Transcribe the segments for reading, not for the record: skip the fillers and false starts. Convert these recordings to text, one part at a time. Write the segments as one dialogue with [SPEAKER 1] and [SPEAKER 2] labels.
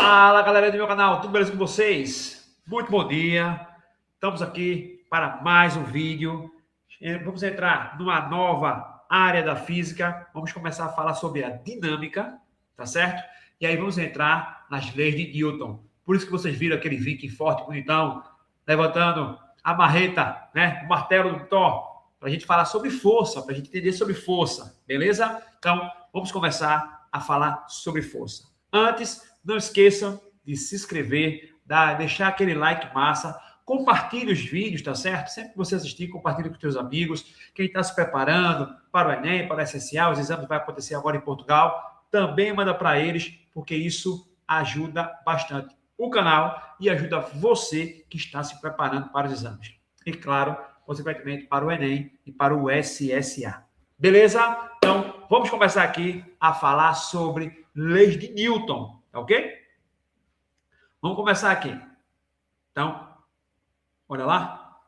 [SPEAKER 1] Fala, galera do meu canal, tudo beleza com vocês? Muito bom dia, estamos aqui para mais um vídeo. Vamos entrar numa nova área da física, vamos começar a falar sobre a dinâmica, tá certo? E aí vamos entrar nas leis de Newton. Por isso que vocês viram aquele viking forte, bonitão, levantando a marreta, né? O martelo do Thor, para a gente falar sobre força, para a gente entender sobre força, beleza? Então, vamos começar a falar sobre força. Antes, não esqueçam de se inscrever, deixar aquele like massa, compartilhe os vídeos, tá certo? Sempre que você assistir, compartilhe com os seus amigos. Quem está se preparando para o Enem, para o Essencial, os exames vão acontecer agora em Portugal, também manda para eles, porque isso ajuda bastante o canal e ajuda você que está se preparando para os exames. E, claro, consequentemente, para o Enem e para o SSA. Beleza? Então, vamos começar aqui a falar sobre leis de Newton, ok? Vamos começar aqui. Então, olha lá.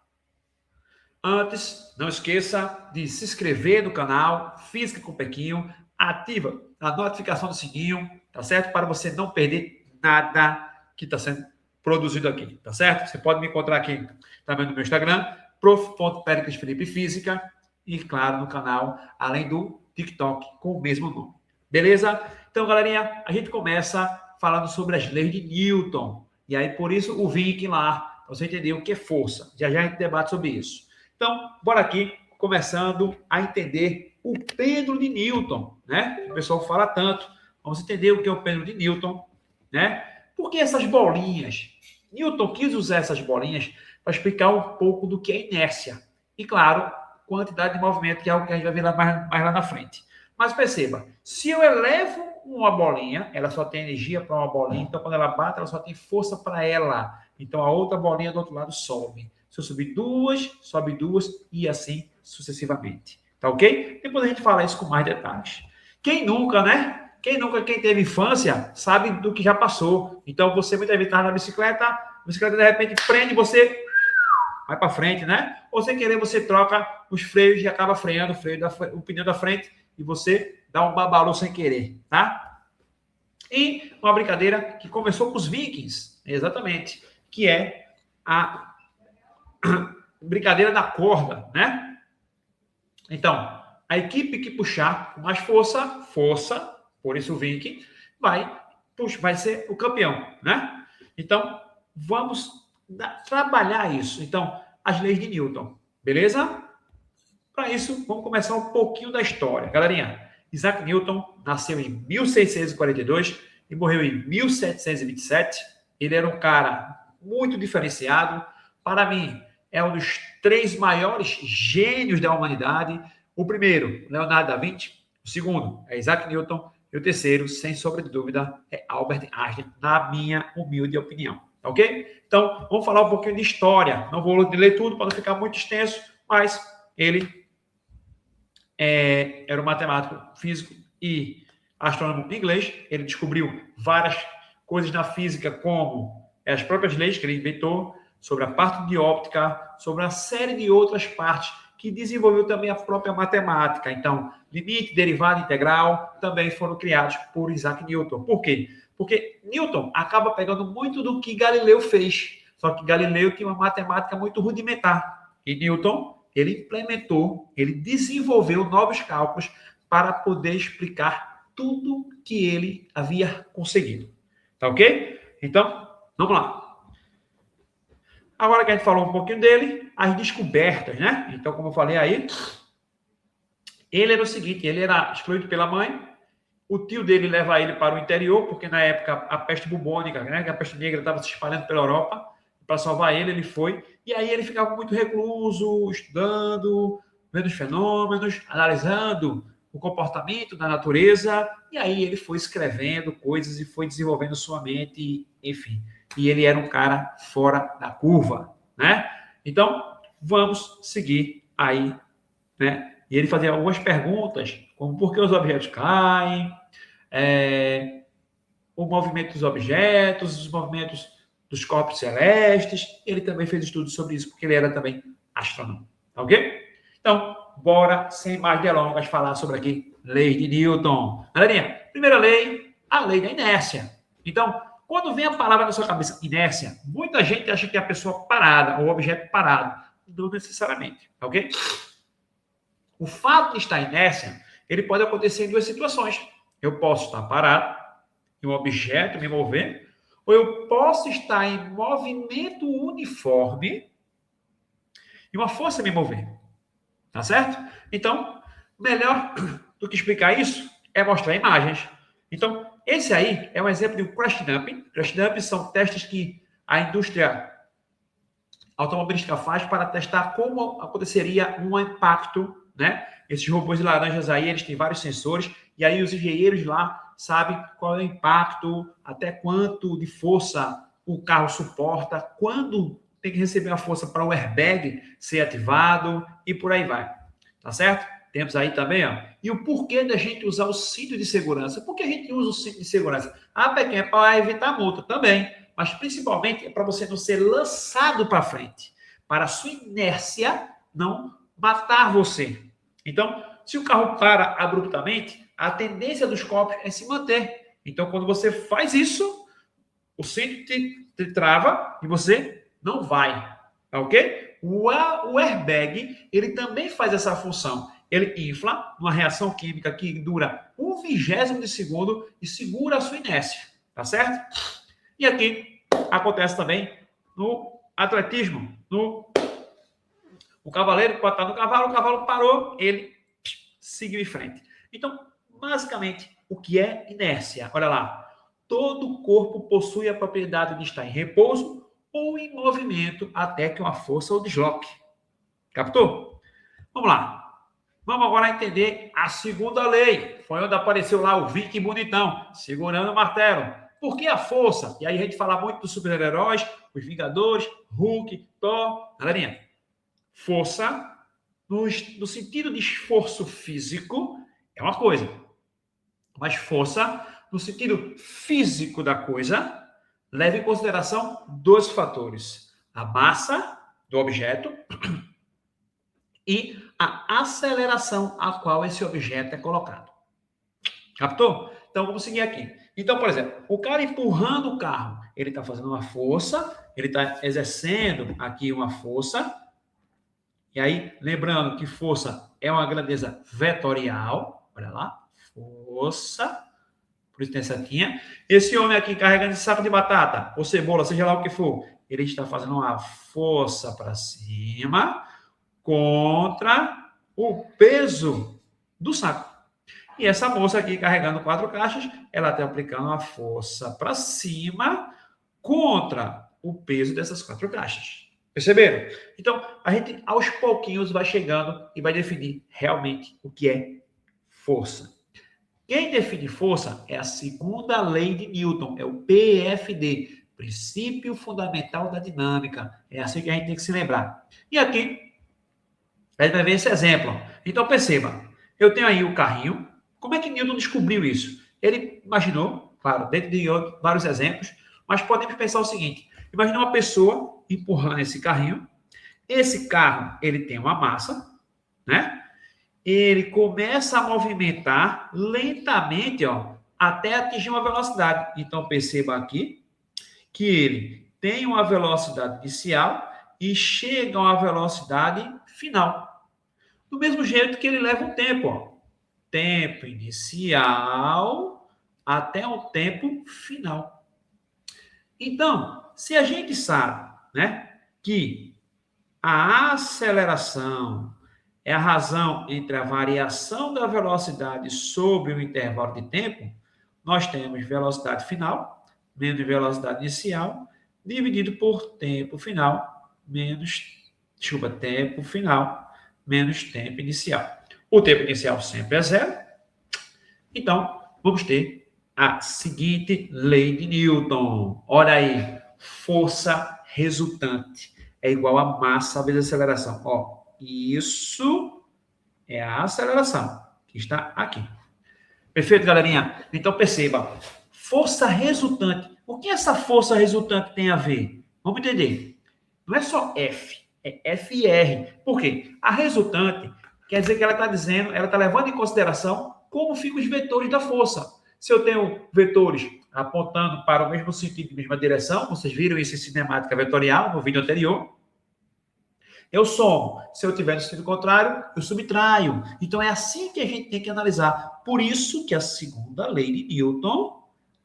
[SPEAKER 1] Antes, não esqueça de se inscrever no canal Física com Pequinho, ativa a notificação do sininho, tá certo? Para você não perder nada que está sendo produzido aqui, tá certo? Você pode me encontrar aqui também no meu Instagram, prof.periclesfelipe.física e, claro, no canal, além do TikTok com o mesmo nome. Beleza? Então, galerinha, a gente começa falando sobre as leis de Newton. E aí, por isso, o Viking lá, para você entender o que é força. Já já a gente debate sobre isso. Então, bora aqui, começando a entender o pêndulo de Newton, né? O pessoal fala tanto. Vamos entender o que é o pêndulo de Newton, né? Por que essas bolinhas? Newton quis usar essas bolinhas para explicar um pouco do que é inércia. E, claro, quantidade de movimento, que é algo que a gente vai ver mais lá na frente. Mas perceba, se eu elevo uma bolinha, ela só tem energia para uma bolinha, então quando ela bate, ela só tem força para ela. Então a outra bolinha do outro lado sobe. Se eu subir duas, sobe duas e assim sucessivamente. Tá ok? Depois a gente fala isso com mais detalhes. Quem nunca, né? Quem teve infância, sabe do que já passou. Então você muitas vezes está na bicicleta, a bicicleta de repente prende você, vai para frente, né? Ou sem querer você troca os freios e acaba freando o pneu da frente e você dá um babalu sem querer, tá? E uma brincadeira que começou com os vikings, exatamente, que é a brincadeira da corda, né? Então, a equipe que puxar com mais força, por isso o viking, vai ser o campeão, né? Então, vamos trabalhar isso. Então, as leis de Newton, beleza? Para isso, vamos começar um pouquinho da história. Galerinha, Isaac Newton nasceu em 1642 e morreu em 1727. Ele era um cara muito diferenciado. Para mim, é um dos 3 maiores gênios da humanidade. O primeiro, Leonardo da Vinci. O segundo é Isaac Newton. E o terceiro, sem sombra de dúvida, é Albert Einstein, na minha humilde opinião. Ok? Então, vamos falar um pouquinho de história. Não vou ler tudo para não ficar muito extenso, mas ele era um matemático, físico e astrônomo inglês. Ele descobriu várias coisas na física, como as próprias leis que ele inventou, sobre a parte de óptica, sobre uma série de outras partes, que desenvolveu também a própria matemática. Então, limite, derivada, integral, também foram criados por Isaac Newton. Por quê? Porque Newton acaba pegando muito do que Galileu fez, só que Galileu tinha uma matemática muito rudimentar. E Newton, ele implementou, ele desenvolveu novos cálculos para poder explicar tudo que ele havia conseguido. Tá ok? Então, vamos lá. Agora que a gente falou um pouquinho dele, as descobertas, né? Então, como eu falei aí, ele era o seguinte, ele era excluído pela mãe, o tio dele leva ele para o interior, porque na época a peste bubônica, né, que a peste negra estava se espalhando pela Europa, para salvar ele, ele foi, e aí ele ficava muito recluso, estudando, vendo os fenômenos, analisando o comportamento da natureza, e aí ele foi escrevendo coisas e foi desenvolvendo sua mente, enfim. E ele era um cara fora da curva, né? Então, vamos seguir aí, né? E ele fazia algumas perguntas, como por que os objetos caem, o movimento dos objetos, os movimentos dos corpos celestes. Ele também fez estudos sobre isso, porque ele era também astrônomo, tá ok? Então, bora, sem mais delongas, falar sobre aqui, lei de Newton. Galerinha, primeira lei, a lei da inércia. Então, Quando vem a palavra na sua cabeça, inércia, muita gente acha que é a pessoa parada, ou o objeto parado. Não necessariamente, ok? O fato de estar inércia, ele pode acontecer em duas situações. Eu posso estar parado, e um objeto me mover, ou eu posso estar em movimento uniforme e uma força me mover. Tá certo? Então, melhor do que explicar isso é mostrar imagens. Então, esse aí é um exemplo de um crash dumping. Crash dumping são testes que a indústria automobilística faz para testar como aconteceria um impacto, né? Esses robôs laranjas aí, eles têm vários sensores, e aí os engenheiros lá sabem qual é o impacto, até quanto de força o carro suporta, quando tem que receber a força para o airbag ser ativado, e por aí vai. Tá certo? Temos aí também, ó. E o porquê da gente usar o cinto de segurança? Por que a gente usa o cinto de segurança? Ah, Pequeno, é para evitar multa também. Mas principalmente é para você não ser lançado para frente, para a sua inércia não matar você. Então, se o carro para abruptamente, a tendência dos corpos é se manter. Então, quando você faz isso, o cinto te trava e você não vai. Tá ok? O airbag, ele também faz essa função. Ele infla uma reação química que dura 1/20 de segundo e segura a sua inércia. Tá certo? E aqui acontece também no atletismo. O cavaleiro pode estar no cavalo, o cavalo parou, ele seguiu em frente. Então, basicamente, o que é inércia? Olha lá. Todo corpo possui a propriedade de estar em repouso ou em movimento até que uma força o desloque. Captou? Vamos lá. Vamos agora entender a segunda lei. Foi onde apareceu lá o Viking bonitão, segurando o martelo. Por que a força? E aí a gente fala muito dos super-heróis, os Vingadores, Hulk, Thor. Galerinha, força, no sentido de esforço físico, é uma coisa. Mas força, no sentido físico da coisa, leva em consideração dois fatores. A massa do objeto e a aceleração a qual esse objeto é colocado. Captou? Então, vamos seguir aqui. Então, por exemplo, o cara empurrando o carro, ele está fazendo uma força, ele está exercendo aqui uma força. E aí, lembrando que força é uma grandeza vetorial. Olha lá. Força. Por isso tem setinha. Esse homem aqui carregando esse saco de batata, ou cebola, seja lá o que for, ele está fazendo uma força para cima contra o peso do saco. E essa moça aqui carregando 4 caixas, ela está aplicando uma força para cima contra o peso dessas 4 caixas. Perceberam? Então, a gente aos pouquinhos vai chegando e vai definir realmente o que é força. Quem define força é a segunda lei de Newton, é o PFD, princípio fundamental da dinâmica. É assim que a gente tem que se lembrar. E aqui, a gente vai ver esse exemplo. Então, perceba, eu tenho aí o carrinho. Como é que Newton descobriu isso? Ele imaginou, claro, dentro de vários exemplos, mas podemos pensar o seguinte. Imagina uma pessoa empurrando esse carrinho. Esse carro, ele tem uma massa, né? Ele começa a movimentar lentamente, ó, até atingir uma velocidade. Então, perceba aqui que ele tem uma velocidade inicial e chega a uma velocidade final. Do mesmo jeito que ele leva um tempo, ó. Tempo inicial até o tempo final. Então, se a gente sabe, né, que a aceleração é a razão entre a variação da velocidade sobre o intervalo de tempo, nós temos velocidade final menos velocidade inicial dividido por tempo final tempo final menos tempo inicial. O tempo inicial sempre é zero. Então, vamos ter a seguinte lei de Newton. Olha aí, força resultante é igual a massa vezes aceleração. Ó, isso é a aceleração que está aqui. Perfeito, galerinha? Então, perceba. Força resultante. O que essa força resultante tem a ver? Vamos entender. Não é só F, é FR. Por quê? A resultante quer dizer que ela está dizendo, ela está levando em consideração como ficam os vetores da força. Se eu tenho vetores apontando para o mesmo sentido, mesma direção, vocês viram isso em cinemática vetorial no vídeo anterior, eu somo. Se eu tiver no sentido contrário, eu subtraio. Então, é assim que a gente tem que analisar. Por isso que a segunda lei de Newton,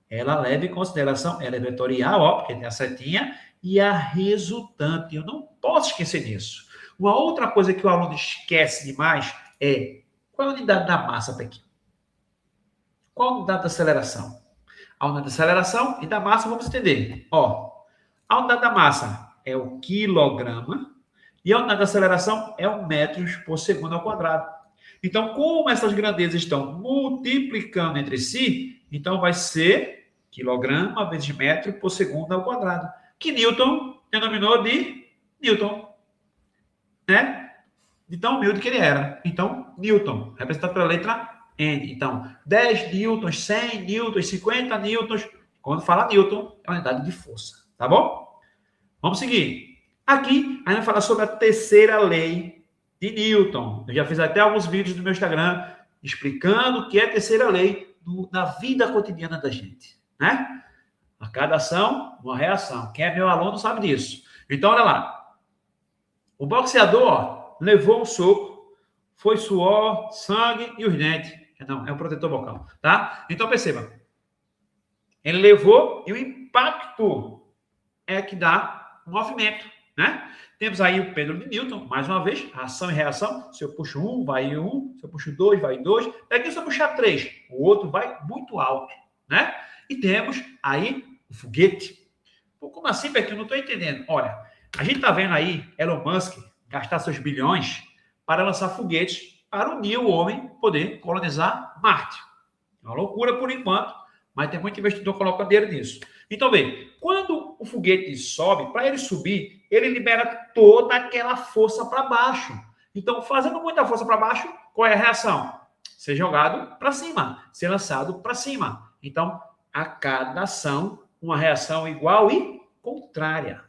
[SPEAKER 1] ela leva em consideração, ela é vetorial, ó, porque tem a setinha, e a resultante. Eu não posso esquecer disso. Uma outra coisa que o aluno esquece demais é qual é a unidade da massa, Pequim? Qual a unidade da aceleração? A unidade da aceleração e da massa, vamos entender. Ó, a unidade da massa é o quilograma e a unidade da aceleração é o metros por segundo ao quadrado. Então, como essas grandezas estão multiplicando entre si, então vai ser quilograma vezes metro por segundo ao quadrado, que Newton denominou de Newton, né? De tão humilde que ele era. Então, Newton, representado pela letra N. Então, 10 newtons, 100 newtons, 50 newtons. Quando fala Newton, é uma unidade de força. Tá bom? Vamos seguir. Aqui, a gente vai falar sobre a terceira lei de Newton. Eu já fiz até alguns vídeos no meu Instagram explicando o que é a terceira lei na vida cotidiana da gente. Né? A cada ação, uma reação. Quem é meu aluno sabe disso. Então, olha lá. O boxeador, ó, levou um soco, foi suor, sangue e os dentes. Não, é um protetor vocal, tá? Então, perceba. Ele levou e o impacto é que dá o movimento, né? Temos aí o Pedro de Newton, mais uma vez, ação e reação. Se eu puxo um, vai um. Se eu puxo dois, vai dois. Daqui, se eu puxar três, o outro vai muito alto, né? E temos aí o foguete. Pô, como assim, Beto? Eu não estou entendendo. Olha, a gente está vendo aí Elon Musk gastar seus bilhões para lançar foguetes para unir o homem poder colonizar Marte. É uma loucura por enquanto, mas tem muito investidor colocando dinheiro nisso. Então, vê, quando o foguete sobe, para ele subir, ele libera toda aquela força para baixo. Então, fazendo muita força para baixo, qual é a reação? Ser jogado para cima, ser lançado para cima. Então, a cada ação, uma reação igual e contrária.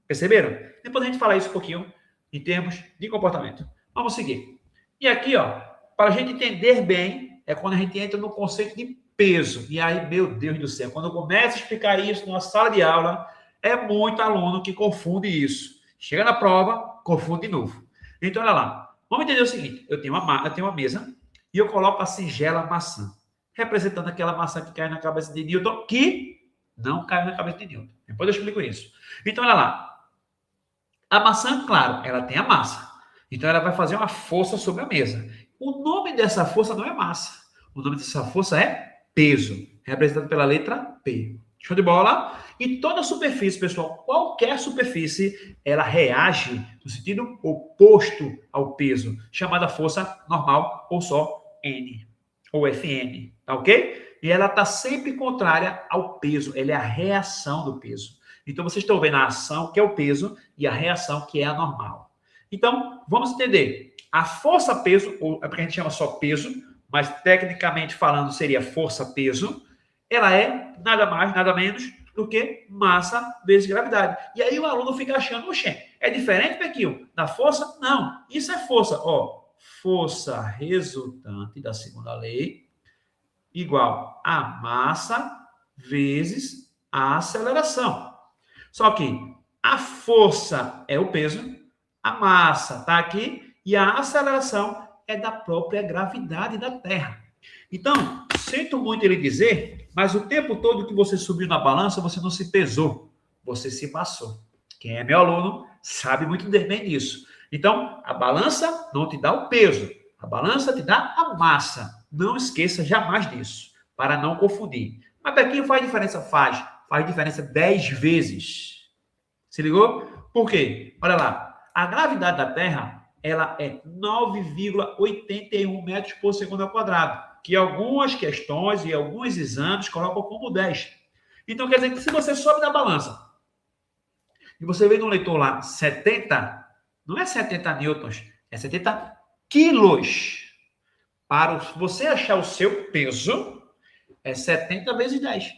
[SPEAKER 1] Perceberam? Depois a gente fala isso um pouquinho em termos de comportamento. Vamos seguir. E aqui, ó, para a gente entender bem, é quando a gente entra no conceito de peso. E aí, meu Deus do céu, quando eu começo a explicar isso numa sala de aula, é muito aluno que confunde isso. Chega na prova, confunde de novo. Então, olha lá. Vamos entender o seguinte. Eu tenho uma mesa e eu coloco a singela maçã, representando aquela maçã que cai na cabeça de Newton, que não caiu na cabeça de Newton. Depois eu explico isso. Então, olha lá. A maçã, claro, ela tem a massa. Então, ela vai fazer uma força sobre a mesa. O nome dessa força não é massa. O nome dessa força é peso, representado pela letra P. Show de bola? E toda superfície, pessoal, qualquer superfície, ela reage no sentido oposto ao peso, chamada força normal ou só N, ou Fn, tá ok? E ela está sempre contrária ao peso, ela é a reação do peso. Então, vocês estão vendo a ação, que é o peso, e a reação, que é a normal. Então, vamos entender. A força-peso, ou é porque a gente chama só peso, mas tecnicamente falando seria força-peso, ela é nada mais, nada menos do que massa vezes gravidade. E aí o aluno fica achando, oxê, é diferente, Pequinho, da força? Não, isso é força. Ó, força resultante da segunda lei igual a massa vezes a aceleração. Só que a força é o peso, a massa está aqui e a aceleração é da própria gravidade da Terra. Então, sinto muito ele dizer, mas o tempo todo que você subiu na balança, você não se pesou, você se passou. Quem é meu aluno sabe muito bem disso. Então, a balança não te dá o peso, a balança te dá a massa. Não esqueça jamais disso, para não confundir. Mas aqui faz diferença? Faz diferença 10 vezes. Se ligou? Por quê? Olha lá, a gravidade da Terra ela é 9,81 metros por segundo ao quadrado, que algumas questões e alguns exames colocam como 10. Então, quer dizer que se você sobe na balança e você vê no leitor lá 70, não é 70 newtons, é 70 quilos. Para você achar o seu peso, é 70 vezes 10.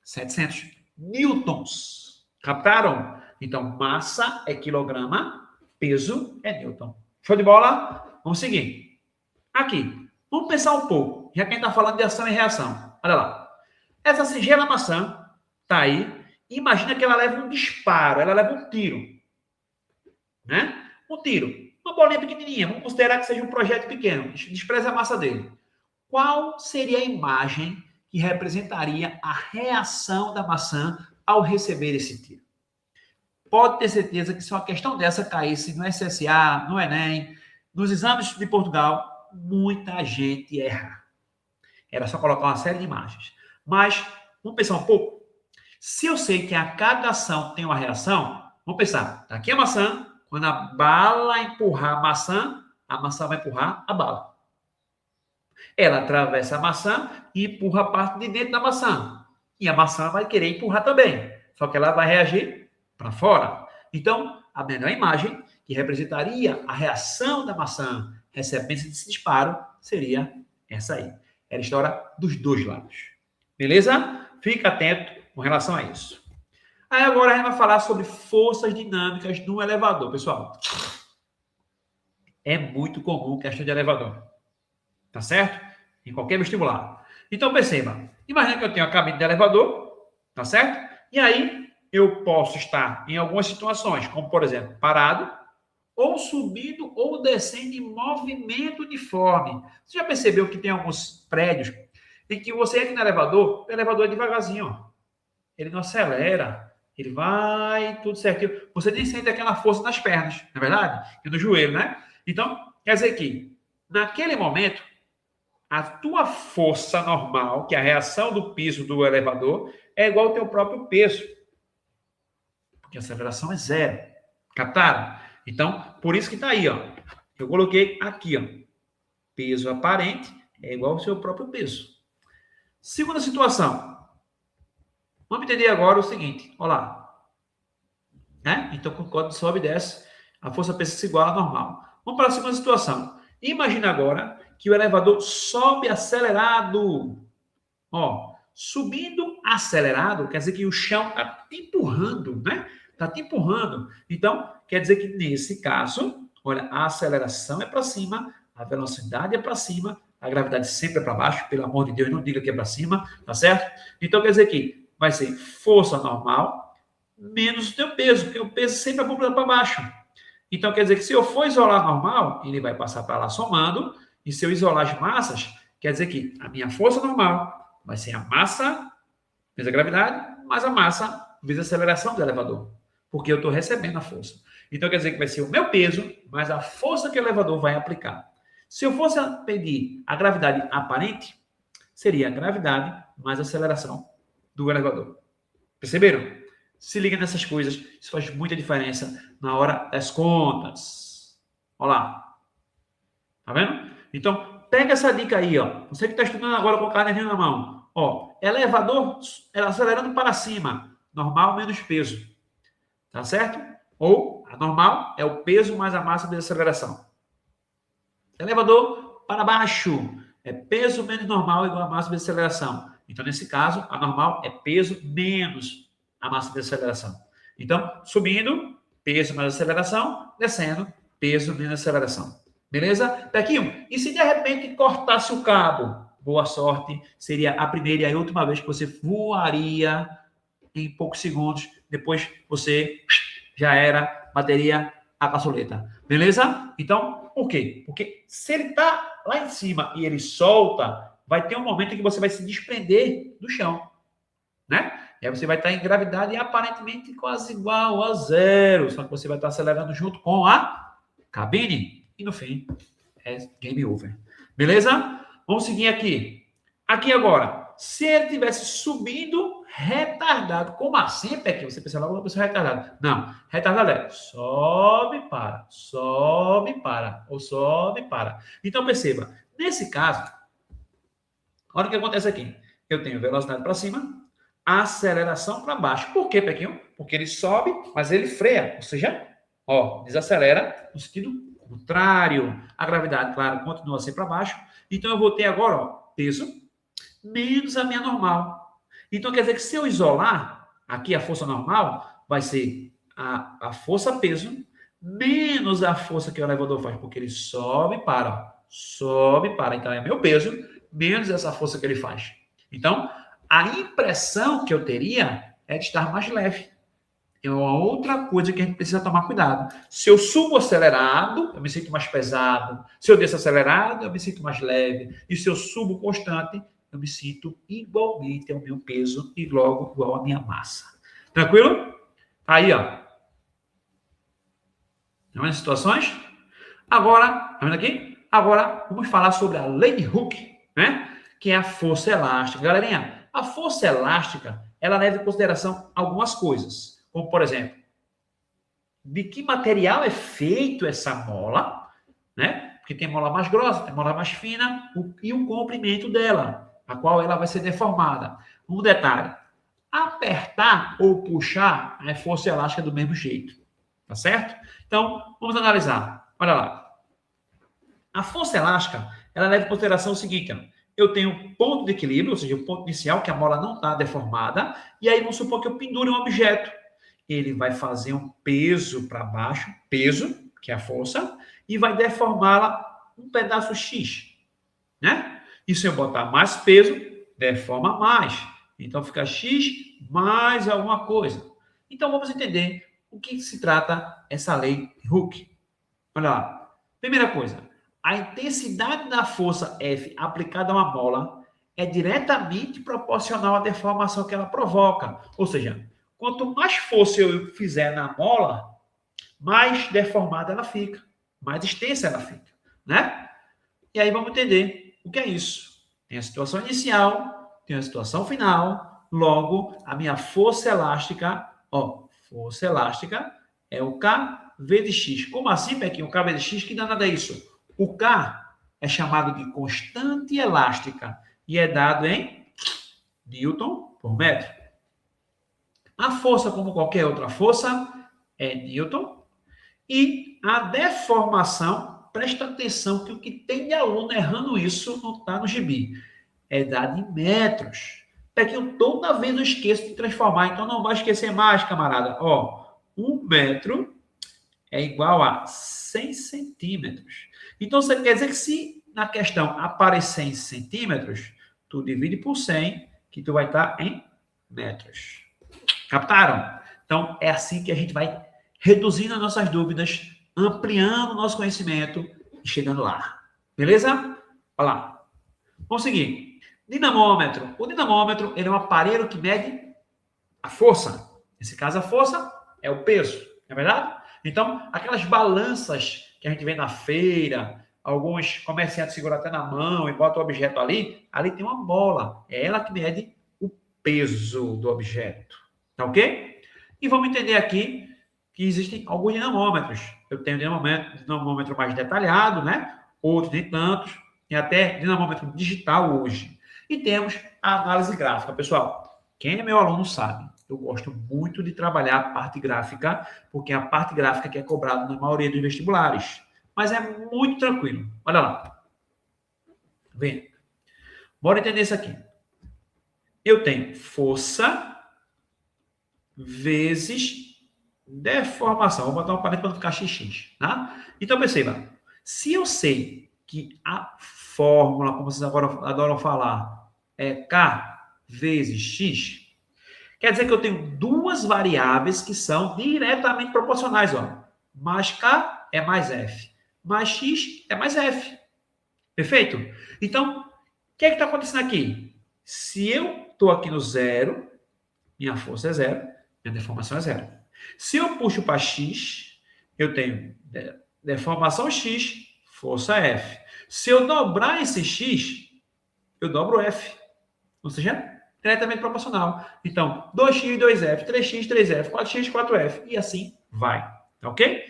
[SPEAKER 1] 700 newtons. Captaram? Então, massa é quilograma, peso é newton. Show de bola? Vamos seguir. Aqui, vamos pensar um pouco, já que a gente está falando de ação e reação. Olha lá. Essa singela maçã tá aí. Imagina que ela leva um disparo, ela leva um tiro, né? Um tiro. Uma bolinha pequenininha. Vamos considerar que seja um projeto pequeno. Despreza a massa dele. Qual seria a imagem que representaria a reação da maçã ao receber esse tiro? Pode ter certeza que se uma questão dessa caísse no SSA, no Enem, nos exames de Portugal, muita gente erra. Era só colocar uma série de imagens. Mas, vamos pensar um pouco. Se eu sei que a cada ação tem uma reação, vamos pensar, tá aqui a maçã, quando a bala empurrar a maçã vai empurrar a bala. Ela atravessa a maçã e empurra a parte de dentro da maçã. E a maçã vai querer empurrar também. Só que ela vai reagir para fora. Então, a melhor imagem que representaria a reação da maçã recebendo esse disparo seria essa aí. Era a história dos dois lados. Beleza? Fica atento com relação a isso. Aí agora a gente vai falar sobre forças dinâmicas no elevador. Pessoal, é muito comum questão de elevador. Tá certo? Em qualquer vestibular. Então perceba, imagina que eu tenho a cabine de elevador, tá certo? E aí eu posso estar em algumas situações, como por exemplo, parado, ou subindo ou descendo em movimento uniforme. Você já percebeu que tem alguns prédios em que você entra no elevador, o elevador é devagarzinho, ó. Ele não acelera, ele vai tudo certinho. Você nem sente aquela força nas pernas, não é verdade? E no joelho, né? Então, quer dizer que, naquele momento, a tua força normal, que é a reação do piso do elevador, é igual ao teu próprio peso. Porque a aceleração é zero. Captaram? Então, por isso que está aí, ó. Eu coloquei aqui, ó. Peso aparente é igual ao seu próprio peso. Segunda situação. Vamos entender agora o seguinte. Olha lá. Né? Então, quando sobe e desce, a força P se iguala à normal. Vamos para a segunda situação. Imagina agora que o elevador sobe acelerado. Ó, subindo acelerado, quer dizer que o chão está te empurrando, né? Está te empurrando. Então, quer dizer que nesse caso, olha, a aceleração é para cima, a velocidade é para cima, a gravidade sempre é para baixo, pelo amor de Deus, não diga que é para cima, tá certo? Então, quer dizer que vai ser força normal menos o teu peso, porque o peso sempre é para baixo. Então, quer dizer que se eu for isolar normal, ele vai passar para lá somando, e se eu isolar as massas, quer dizer que a minha força normal vai ser a massa vezes a gravidade, mais a massa vezes a aceleração do elevador, porque eu estou recebendo a força. Então, quer dizer que vai ser o meu peso mais a força que o elevador vai aplicar. Se eu fosse pedir a gravidade aparente, seria a gravidade mais a aceleração do elevador. Perceberam? Se liga nessas coisas, isso faz muita diferença na hora das contas. Olha lá. Tá vendo? Então, pega essa dica aí, ó. Você que está estudando agora com o caderninho na mão. Ó, elevador acelerando para cima. Normal menos peso. Tá certo? Ou, a normal é o peso mais a massa de aceleração. Elevador para baixo. É peso menos normal igual a massa de aceleração. Então, nesse caso, a normal é peso menos a massa de aceleração. Então, subindo, peso mais aceleração. Descendo, peso menos aceleração. Beleza? Pequinho, e se de repente cortasse o cabo? Boa sorte. Seria a primeira e a última vez que você voaria em poucos segundos. Depois você já era, bateria a caçuleta. Beleza? Então, por quê? Porque se ele está lá em cima e ele solta, vai ter um momento em que você vai se desprender do chão. Né? E aí você vai estar em gravidade aparentemente quase igual a zero. Só que você vai estar acelerando junto com a cabine. E no fim, é game over. Beleza? Vamos seguir aqui. Aqui agora, se ele tivesse subindo retardado, como assim, Pequinho? Você pensa logo uma pessoa retardada. Não, retardado é sobe, para, ou sobe, para. Então perceba, nesse caso, olha o que acontece aqui. Eu tenho velocidade para cima, aceleração para baixo. Por quê, Pequinho? Porque ele sobe, mas ele freia, ou seja, ó, desacelera no sentido contrário. A gravidade, claro, continua sempre para baixo. Então, eu vou ter agora, ó, peso menos a minha normal. Então, quer dizer que se eu isolar, aqui a força normal vai ser a força peso menos a força que o elevador faz, porque ele sobe e para. Sobe e para. Então, é meu peso menos essa força que ele faz. Então, a impressão que eu teria é de estar mais leve. É uma outra coisa que a gente precisa tomar cuidado. Se eu subo acelerado, eu me sinto mais pesado. Se eu desço acelerado, eu me sinto mais leve. E se eu subo constante, eu me sinto igualmente ao meu peso e logo igual à minha massa. Tranquilo? Aí, ó. Tá vendo as situações? Agora, tá vendo aqui? Agora, vamos falar sobre a lei de Hooke, né? Que é a força elástica. Galerinha, a força elástica, ela leva em consideração algumas coisas. Como, por exemplo, de que material é feito essa mola, né? Porque tem mola mais grossa, tem mola mais fina, e o comprimento dela, a qual ela vai ser deformada. Um detalhe, apertar ou puxar é força elástica do mesmo jeito, tá certo? Então, vamos analisar. Olha lá. A força elástica, ela leva em consideração o seguinte, ó. Eu tenho um ponto de equilíbrio, ou seja, o ponto inicial, que a mola não está deformada, e aí vamos supor que eu pendure um objeto. Ele vai fazer um peso para baixo, peso, que é a força, e vai deformá-la um pedaço X, né? E se eu botar mais peso, deforma mais. Então fica X mais alguma coisa. Então vamos entender o que se trata essa lei de Hooke. Olha lá. Primeira coisa, a intensidade da força F aplicada a uma mola é diretamente proporcional à deformação que ela provoca. Ou seja, quanto mais força eu fizer na mola, mais deformada ela fica, mais extensa ela fica, né? E aí vamos entender o que é isso. Tem a situação inicial, tem a situação final, logo a minha força elástica, ó, força elástica é o K vezes X. Como assim, Pequinho? O K vezes X, que danada é isso? O K é chamado de constante elástica e é dado em Newton por metro. A força, como qualquer outra força, é Newton. E a deformação, presta atenção que o que tem de aluno errando isso não está no gibi. É dado em metros. Pequinho, toda vez eu esqueço de transformar, então não vai esquecer mais, camarada. Ó, 1 metro é igual a 100 centímetros. Então, você quer dizer que se na questão aparecer em centímetros, tu divide por 100, que tu vai estar em metros. Captaram? Então, é assim que a gente vai reduzindo as nossas dúvidas, ampliando o nosso conhecimento e chegando lá. Beleza? Olha lá. Vamos seguir. Dinamômetro. O dinamômetro ele é um aparelho que mede a força. Nesse caso, a força é o peso. Não é verdade? Então, aquelas balanças que a gente vê na feira, alguns comerciantes seguram até na mão e botam o objeto ali, ali tem uma mola. É ela que mede o peso do objeto. Tá ok? E vamos entender aqui que existem alguns dinamômetros. Eu tenho dinamômetro mais detalhado, né? Outros nem tantos. Tem até dinamômetro digital hoje. E temos a análise gráfica. Pessoal, quem é meu aluno sabe, eu gosto muito de trabalhar a parte gráfica, porque é a parte gráfica que é cobrada na maioria dos vestibulares. Mas é muito tranquilo. Olha lá. Vem. Bora entender isso aqui. Eu tenho força vezes deformação. Vou botar um parênteses para não ficar XX, tá? Então, perceba. Se eu sei que a fórmula, como vocês agora adoram falar, é K vezes X, quer dizer que eu tenho duas variáveis que são diretamente proporcionais, ó. Mais K é mais F. Mais X é mais F. Perfeito? Então, o que é que está acontecendo aqui? Se eu estou aqui no zero, minha força é zero, minha deformação é zero. Se eu puxo para X, eu tenho deformação X, força F. Se eu dobrar esse X, eu dobro F. Ou seja, diretamente proporcional. Então, 2x, 2f, 3x, 3f, 4x, 4f, e assim vai. Ok?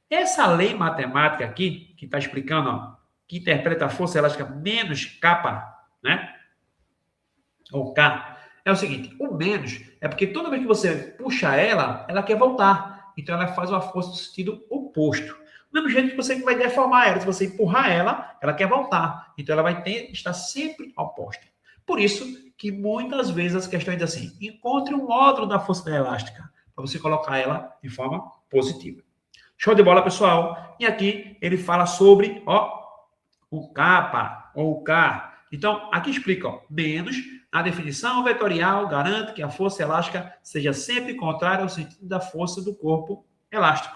[SPEAKER 1] Essa lei matemática aqui, que está explicando, ó, que interpreta a força elástica menos K, né? Ou K, é o seguinte, o menos é porque toda vez que você puxa ela, ela quer voltar. Então, ela faz uma força no sentido oposto. Do mesmo jeito que você vai deformar ela, se você empurrar ela, ela quer voltar. Então, ela vai estar sempre oposta. Por isso que muitas vezes as questões dizem assim, encontre um módulo da força elástica para você colocar ela de forma positiva. Show de bola, pessoal? E aqui ele fala sobre, ó, o K ou o K. Então, aqui explica, ó, menos A definição vetorial garante que a força elástica seja sempre contrária ao sentido da força do corpo elástico.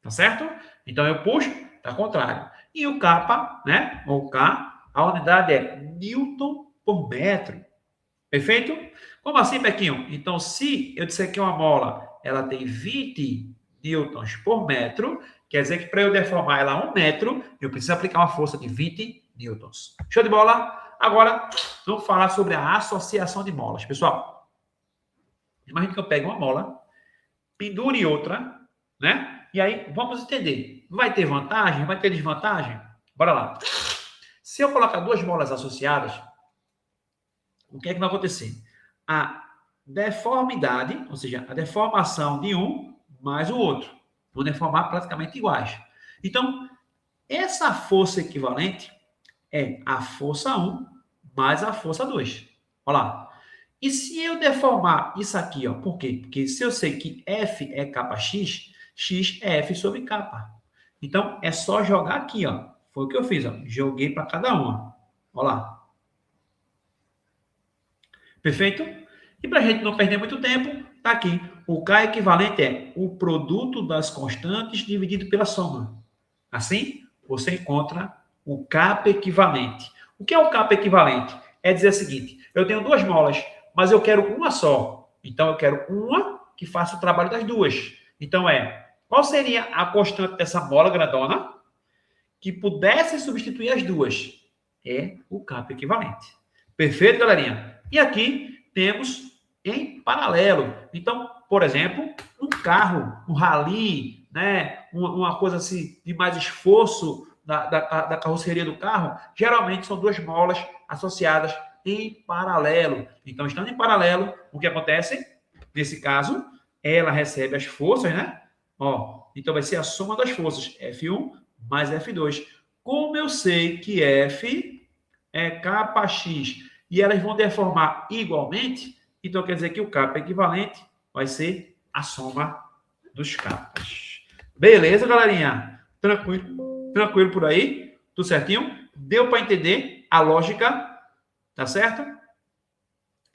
[SPEAKER 1] Tá certo? Então, eu puxo, tá contrário. E o kappa, né? Ou K, a unidade é Newton por metro. Perfeito? Como assim, Pequinho? Então, se eu disser que uma mola ela tem 20 newtons por metro, quer dizer que para eu deformar ela a 1 metro, eu preciso aplicar uma força de 20 newtons. Show de bola? Agora, vamos falar sobre a associação de molas. Pessoal, imagine que eu pego uma mola, pendure outra, né? E aí, vamos entender. Vai ter vantagem? Vai ter desvantagem? Bora lá. Se eu colocar duas molas associadas, o que é que vai acontecer? A deformidade, ou seja, a deformação de um mais o outro. Vão deformar praticamente iguais. Então, essa força equivalente é a força 1 mais a força 2. Olha lá. E se eu deformar isso aqui, ó, por quê? Porque se eu sei que F é kx, x é F sobre k. Então, é só jogar aqui, ó. Foi o que eu fiz, ó. Joguei para cada uma. Olha lá. Perfeito? E para a gente não perder muito tempo, tá aqui. O K equivalente é o produto das constantes dividido pela soma. Assim, você encontra o K equivalente. O que é o K equivalente? É dizer o seguinte, eu tenho duas molas, mas eu quero uma só. Então, eu quero uma que faça o trabalho das duas. Então, qual seria a constante dessa mola grandona que pudesse substituir as duas? É o K equivalente. Perfeito, galerinha? E aqui temos em paralelo. Então, por exemplo, um carro, um rally, né? Uma coisa assim de mais esforço da carroceria do carro, geralmente são duas molas associadas em paralelo. Então, estando em paralelo, o que acontece? Nesse caso, ela recebe as forças, né? Ó, então, vai ser a soma das forças, F1 mais F2. Como eu sei que F é kx e elas vão deformar igualmente, então quer dizer que o K equivalente vai ser a soma dos capas. Beleza, galerinha? Tranquilo? Tranquilo por aí? Tudo certinho? Deu para entender a lógica? Tá certo?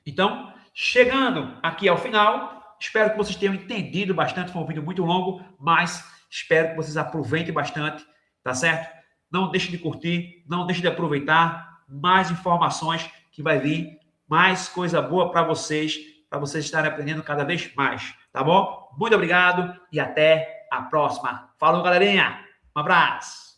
[SPEAKER 1] Então, chegando aqui ao final, espero que vocês tenham entendido bastante. Foi um vídeo muito longo, mas espero que vocês aproveitem bastante, tá certo? Não deixe de curtir, não deixe de aproveitar mais informações que vai vir, mais coisa boa para vocês estarem aprendendo cada vez mais, tá bom? Muito obrigado e até a próxima. Falou, galerinha! Um abraço!